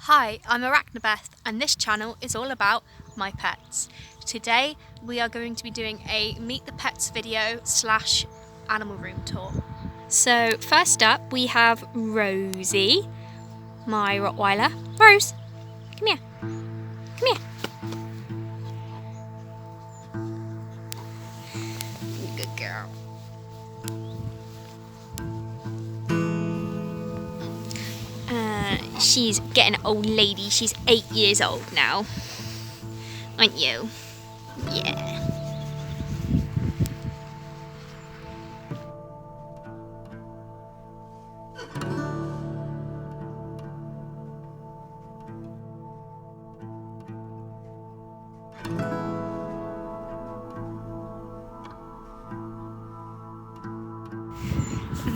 Hi, I'm Arachnobeth and this channel is all about my pets. Today we are going to be doing a Meet the Pets video / animal room tour. So first up we have Rosie, my Rottweiler. Rose, come here. Come here. Good girl. She's getting an old lady. She's 8 years old now. Aren't you? Yeah.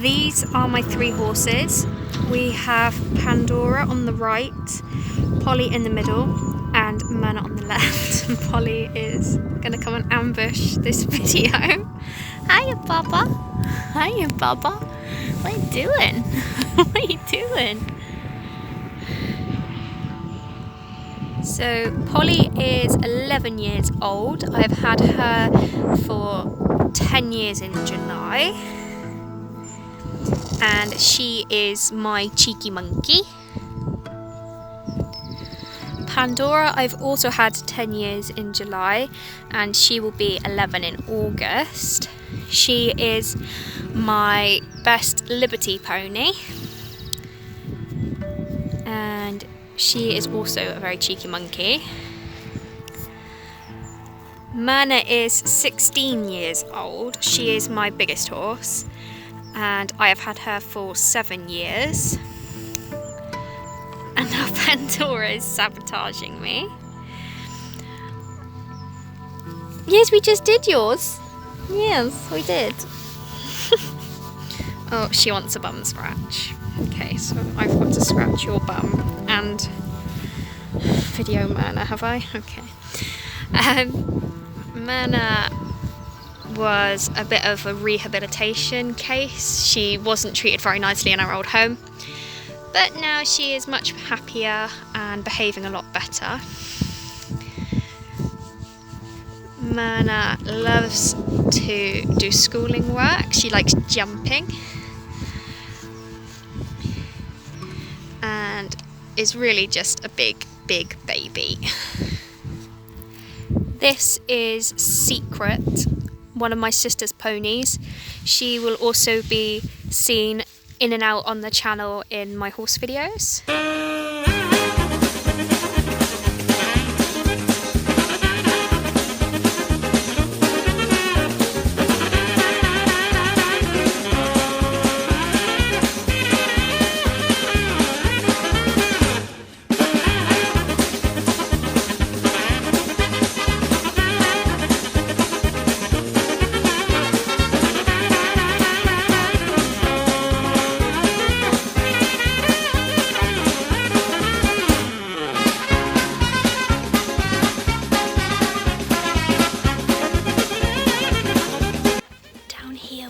These are my 3 horses. We have Pandora on the right, Polly in the middle, and Mana on the left. Polly is going to come and ambush this video. Hiya, Baba. Hiya, Baba. What are you doing? What are you doing? So Polly is 11 years old. I've had her for 10 years in July. And she is my cheeky monkey. Pandora I've also had 10 years in July and she will be 11 in August. She is my best Liberty pony and she is also a very cheeky monkey. Mana is 16 years old. She is my biggest horse and I have had her for 7 years. And now Pandora is sabotaging me. Yes, we just did yours. Yes, we did. Oh, she wants a bum scratch. Okay, so I've got to scratch your bum and video Mana, have I? Okay. Mana was a bit of a rehabilitation case. She wasn't treated very nicely in our old home, but now she is much happier and behaving a lot better. Mana loves to do schooling work. She likes jumping and is really just a big baby. This is Secret, one of my sister's ponies. She will also be seen in and out on the channel in my horse videos.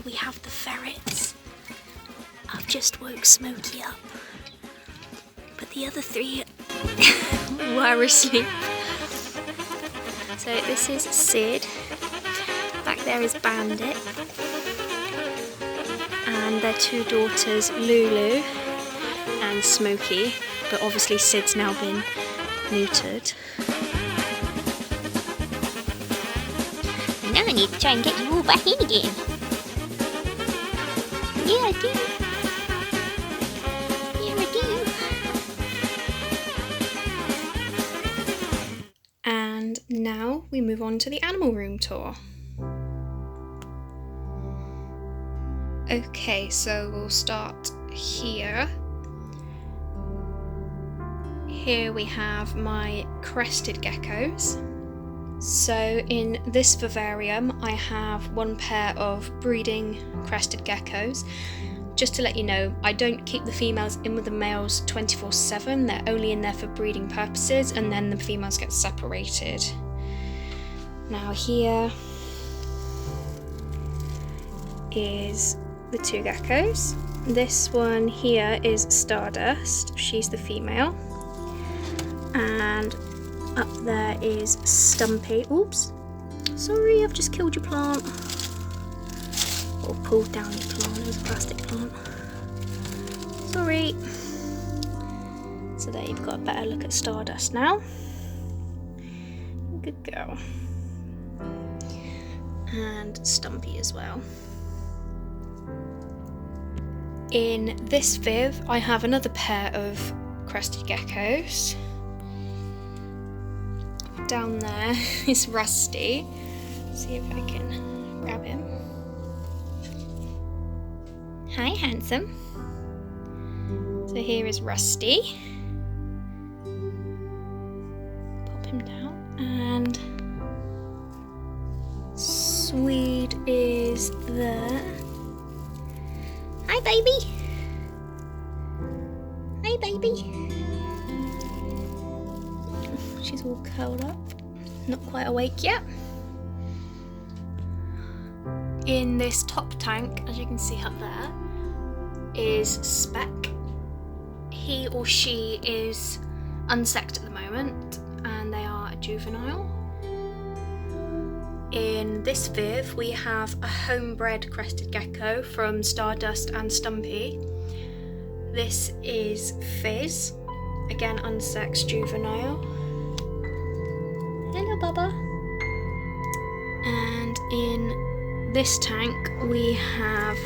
We have the ferrets. I've just woke Smokey up, but the other 3 were asleep. So this is Sid, back there is Bandit, and their 2 daughters Lulu and Smokey, but obviously Sid's now been neutered. Now I need to try and get you all back in again. Yeah, I do. Yeah, I do. And now we move on to the animal room tour. Okay, so we'll start here. Here we have my crested geckos. So in this vivarium I have 1 pair of breeding crested geckos. Just to let you know, I don't keep the females in with the males 24/7, they're only in there for breeding purposes and then the females get separated. Now here is the 2 geckos. This one here is Stardust, she's the female. And up there is Stumpy. Oops, sorry, I've just killed your plant. Or pulled down your plant, it was a plastic plant. Sorry. So there you've got a better look at Stardust now. Good girl. And Stumpy as well. In this viv, I have another pair of crested geckos. Down there is Rusty. See if I can grab him. Hi, handsome. So here is Rusty. Pop him down. And Swede is there. Hi, baby. Hi, baby. She's all curled up. Not quite awake yet. In this top tank, as you can see up there, is Speck. He or she is unsexed at the moment, and they are a juvenile. In this viv, we have a homebred crested gecko from Stardust and Stumpy. This is Fizz, again unsexed juvenile. Hello, Bubba. And in this tank, we have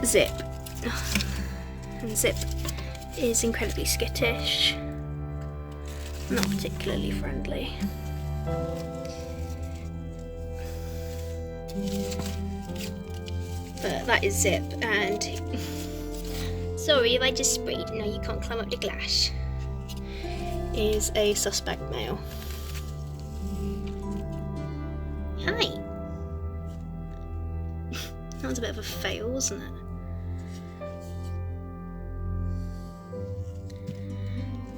Zip. And Zip is incredibly skittish, not particularly friendly. But that is Zip, and sorry if I just sprayed. No, you can't climb up the glass. Is a suspect male. Hi. That was a bit of a fail, wasn't it?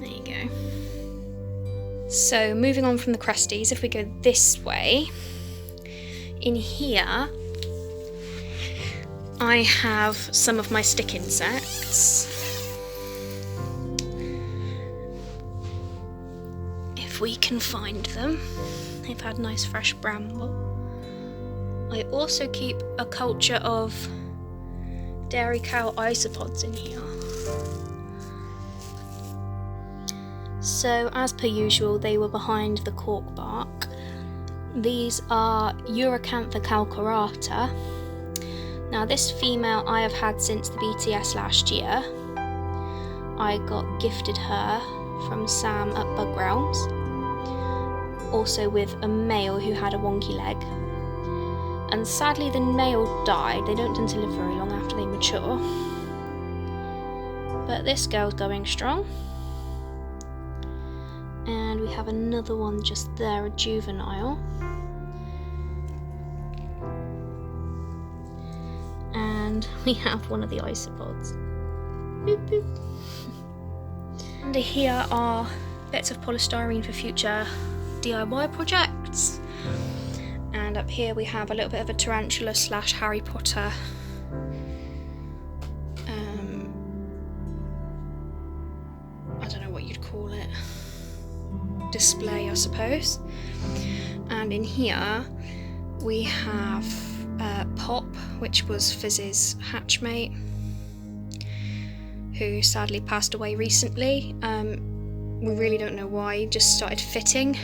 There you go. So moving on from the cresties, if we go this way, in here I have some of my stick insects. If we can find them. They've had nice fresh bramble. I also keep a culture of dairy cow isopods in here. So as per usual, they were behind the cork bark. These are Uracantha calcarata. Now this female I have had since the BTS last year. I got gifted her from Sam at Bug Realms. Also with a male who had a wonky leg. And sadly the male died. They don't tend to live very long after they mature. But this girl's going strong. And we have another one just there, a juvenile. And we have one of the isopods. Boop, boop. And here are bits of polystyrene for future DIY projects. And up here we have a little bit of a tarantula / Harry Potter I don't know what you'd call it, display I suppose. And in here we have Pop, which was Fizz's hatchmate, who sadly passed away recently. We really don't know why. He just started fitting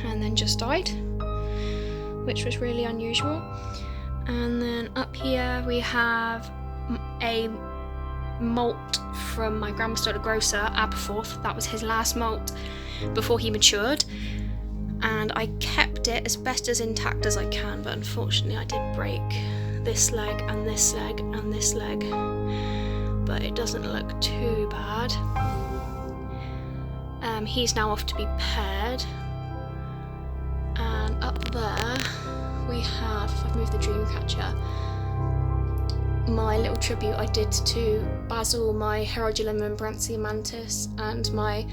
and then just died, which was really unusual. And then up here we have a molt from my grandma started grocer, Aberforth. That was his last molt before he matured, and I kept it as best as intact as I can, but unfortunately I did break this leg and this leg and this leg, but it doesn't look too bad. He's now off to be paired. And up there we have, if I've moved the dream catcher, my little tribute I did to Basil, my Herodula membrantia mantis, and my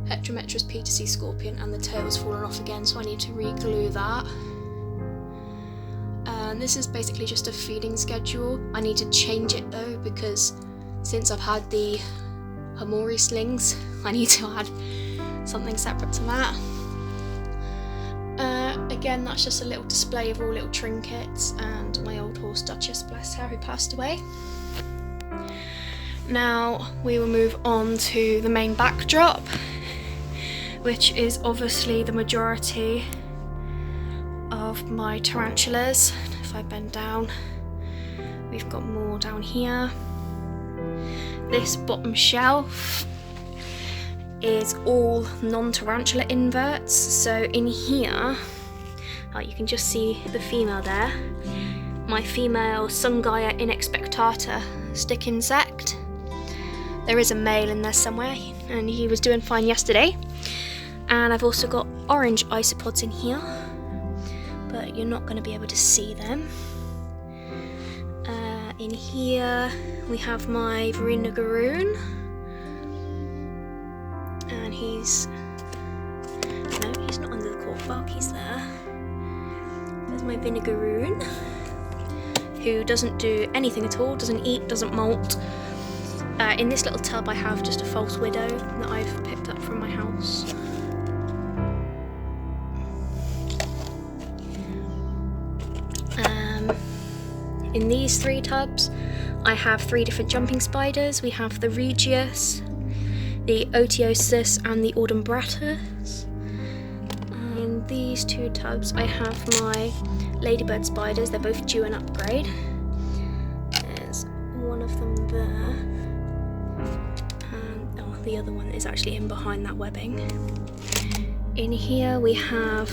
Heterometrus petersi scorpion, and the tail's fallen off again, so I need to re-glue that. And this is basically just a feeding schedule. I need to change it though, because since I've had the Hamori slings. I need to add something separate to that. Again, that's just a little display of all little trinkets and my old horse Duchess, bless her, who passed away. Now we will move on to the main backdrop, which is obviously the majority of my tarantulas. If I bend down, we've got more down here. This bottom shelf is all non-tarantula inverts. So in here, you can just see the female there. My female Sungaea inexpectata stick insect. There is a male in there somewhere, and he was doing fine yesterday. And I've also got orange isopods in here, but you're not going to be able to see them. In here we have my Varinagaroon, and he's not under the cork bark, he's there. There's my Vinagaroon, who doesn't do anything at all, doesn't eat, doesn't molt. In this little tub I have just a false widow that I've picked up from my house. In these 3 tubs I have 3 different jumping spiders. We have the Regius, the Otiosus and the Audumbratus. In these 2 tubs I have my ladybird spiders. They're both due an upgrade. There's one of them there, and the other one is actually in behind that webbing. In here we have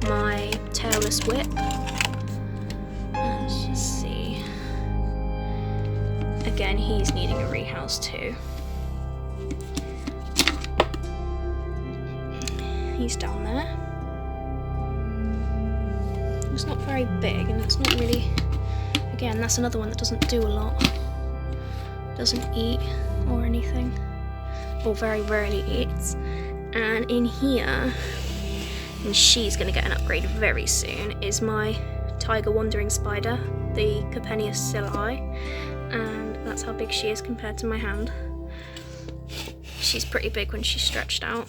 my tailless whip. Let's just see. Again, he's needing a rehouse too. He's down there. It's not very big, and it's not really... Again, that's another one that doesn't do a lot. Doesn't eat or anything. Or very rarely eats. And in here, and she's going to get an upgrade very soon, is my tiger wandering spider, the Capenius scylla, and that's how big she is compared to my hand. She's pretty big when she's stretched out.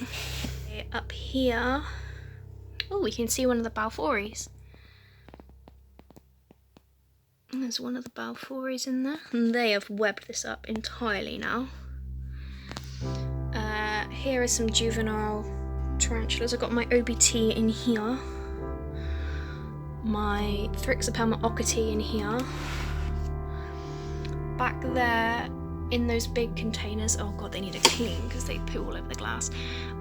Up here, oh, we can see one of the Balfours. There's one of the Balfours in there, and they have webbed this up entirely now. Here are some juvenile tarantulas. I've got my OBT in here, my Thrixopelma ockati in here. Back there in those big containers, oh god, they need a clean because they poo all over the glass,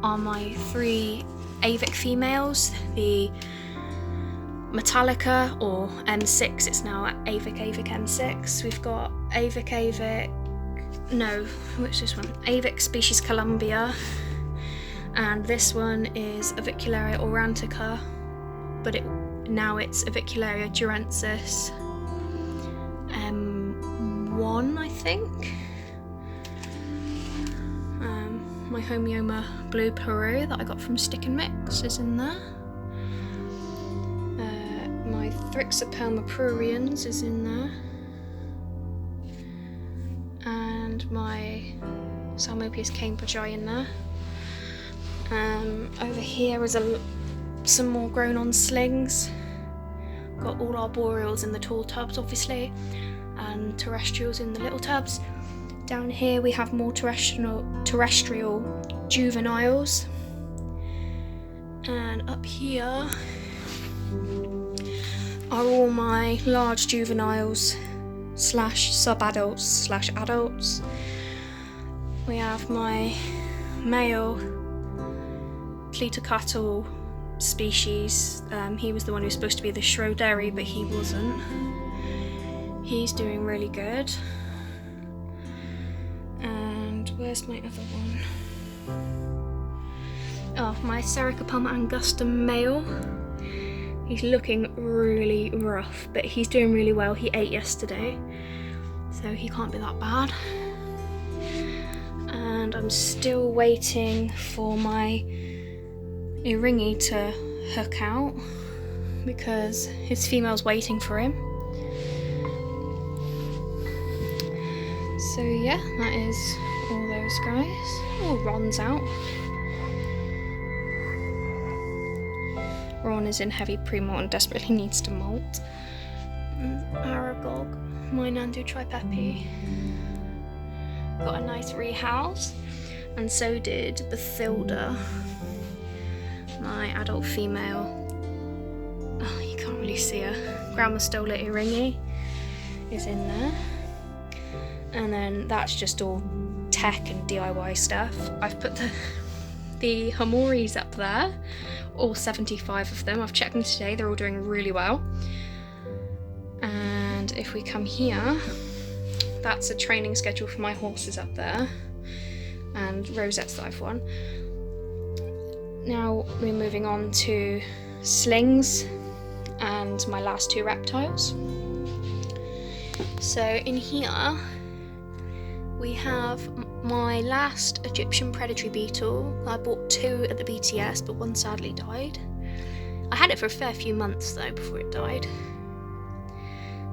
are my 3 avic females, the Metallica, or M6, it's now avic M6. We've got avic, no, which is this one? Avic species Columbia, and this one is Avicularia aurantica, but now it's Avicularia durensis M1, I think. My Homeoma blue Peru that I got from Stick and Mix is in there. My Thrixopelma pruriens is in there. And my Salmopius cambridgei in there. Over here is some more grown on slings. Got all our boreals in the tall tubs, obviously, and terrestrials in the little tubs. Down here we have more terrestrial juveniles, and up here are all my large juveniles / sub-adults / adults. We have my male Cletocatl species. He was the one who was supposed to be the Schroderi, but he wasn't. He's doing really good. And where's my other one? Oh, my Sericopelma angustum male. He's looking really rough, but he's doing really well. He ate yesterday, so he can't be that bad. And I'm still waiting for my Iringi to hook out because his female's waiting for him. So yeah, that is all those guys. Oh, Ron's out. Ron is in heavy pre-molt and desperately needs to molt. Aragog, my Nandu tripepi, got a nice rehouse, and so did Bathilda, my adult female. Oh, you can't really see her. Grandmastola earringy is in there, and then that's just all tech and DIY stuff. I've put the Hamoris up there, all 75 of them. I've checked them today, they're all doing really well. And if we come here, that's a training schedule for my horses up there, and rosettes that I've won. Now we're moving on to slings and my last two reptiles. So in here we have my last Egyptian predatory beetle. I bought two at the BTS, but one sadly died. I had it for a fair few months though before it died.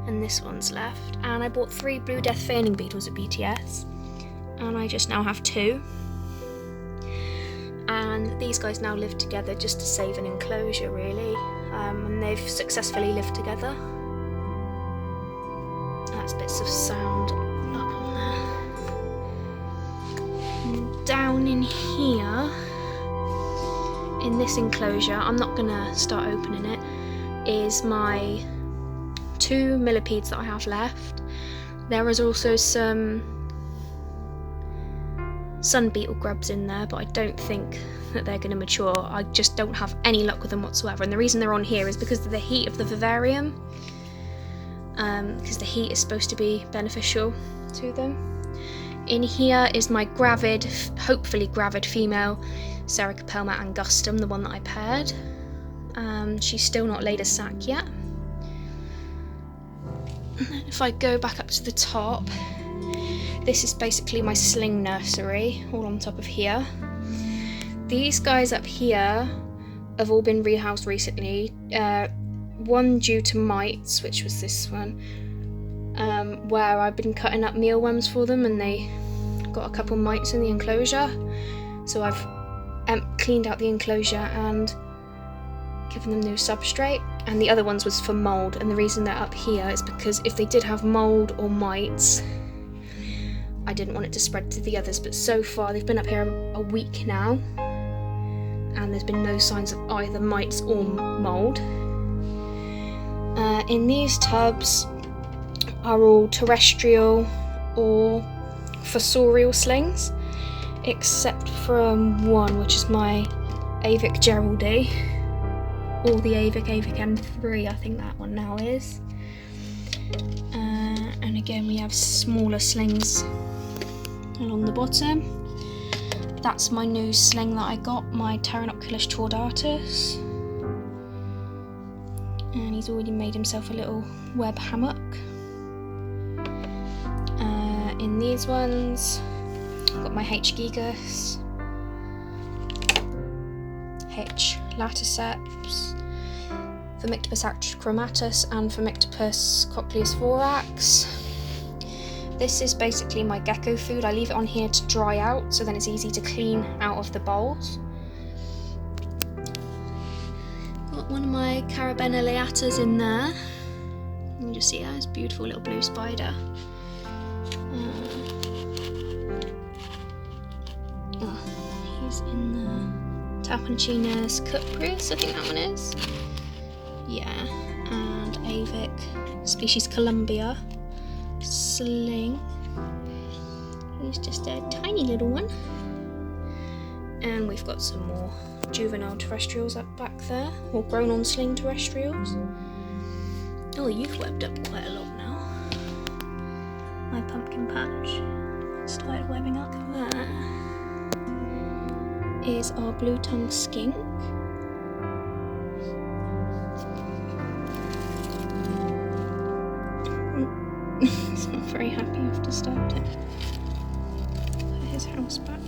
And this one's left. And I bought 3 blue death feigning beetles at BTS, and I just now have 2. And these guys now live together just to save an enclosure, really. And they've successfully lived together. That's bits of sound up on there. And down in here, in this enclosure, I'm not gonna start opening it, is my 2 millipedes that I have left. There is also some sun beetle grubs in there, but I don't think that they're going to mature. I just don't have any luck with them whatsoever, and the reason they're on here is because of the heat of the vivarium, because the heat is supposed to be beneficial to them. In here is my hopefully gravid female Sericopelma angustum, the one that I paired. She's still not laid a sac yet. If I go back up to the top, this is basically my sling nursery, all on top of here. These guys up here have all been rehoused recently. One due to mites, which was this one, where I've been cutting up mealworms for them and they got a couple mites in the enclosure. So I've cleaned out the enclosure and given them new substrate. And the other ones was for mould, and the reason they're up here is because if they did have mould or mites, I didn't want it to spread to the others. But so far they've been up here a week now, and there's been no signs of either mites or mould. In these tubs are all terrestrial or fossorial slings, except from one, which is my Avic Geraldie. Or the Avic M3, I think that one now is. And again we have smaller slings along the bottom. That's my new sling that I got, my Tarantulas chordatus. And he's already made himself a little web hammock. In these ones, I've got my H. gigas, H. laticeps, Phomictopus acrochromatus and Phomictopus cochleosthorax. This is basically my gecko food. I leave it on here to dry out, so then it's easy to clean out of the bowls. Got one of my Carabena leatas in there. You can just see that, it's a beautiful little blue spider. He's in the Tapancinus cupreus, I think that one is. Yeah, and Avic, species Columbia, sling. He's just a tiny little one. And we've got some more juvenile terrestrials up back there, or grown on sling terrestrials. Oh, you've webbed up quite a lot now. My pumpkin patch started webbing up. There is our blue-tongued skink. He's not very happy I've disturbed it. Put his house back.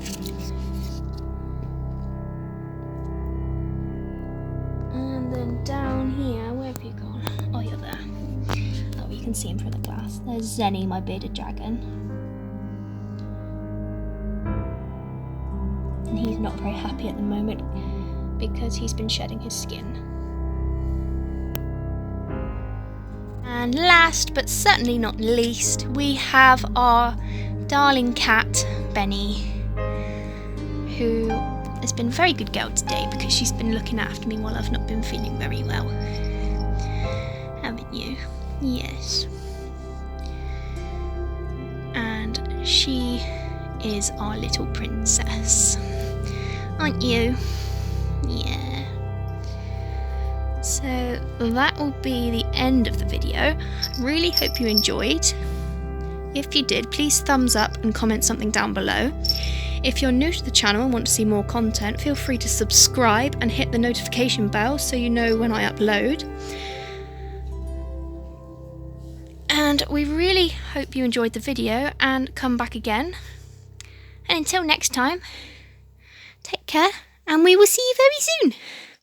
And then down here, where have you gone? Oh, you're there. Oh, you can see him through the glass. There's Zenny, my bearded dragon. and he's not very happy at the moment because he's been shedding his skin. And last but certainly not least, we have our darling cat, Benny, who has been a very good girl today because she's been looking after me while I've not been feeling very well. Haven't you? Yes. And she is our little princess. Aren't you? Yeah. So that will be the end of the video. Really hope you enjoyed. If you did, please thumbs up and comment something down below. If you're new to the channel and want to see more content, feel free to subscribe and hit the notification bell so you know when I upload. And we really hope you enjoyed the video and come back again. And until next time, take care and we will see you very soon.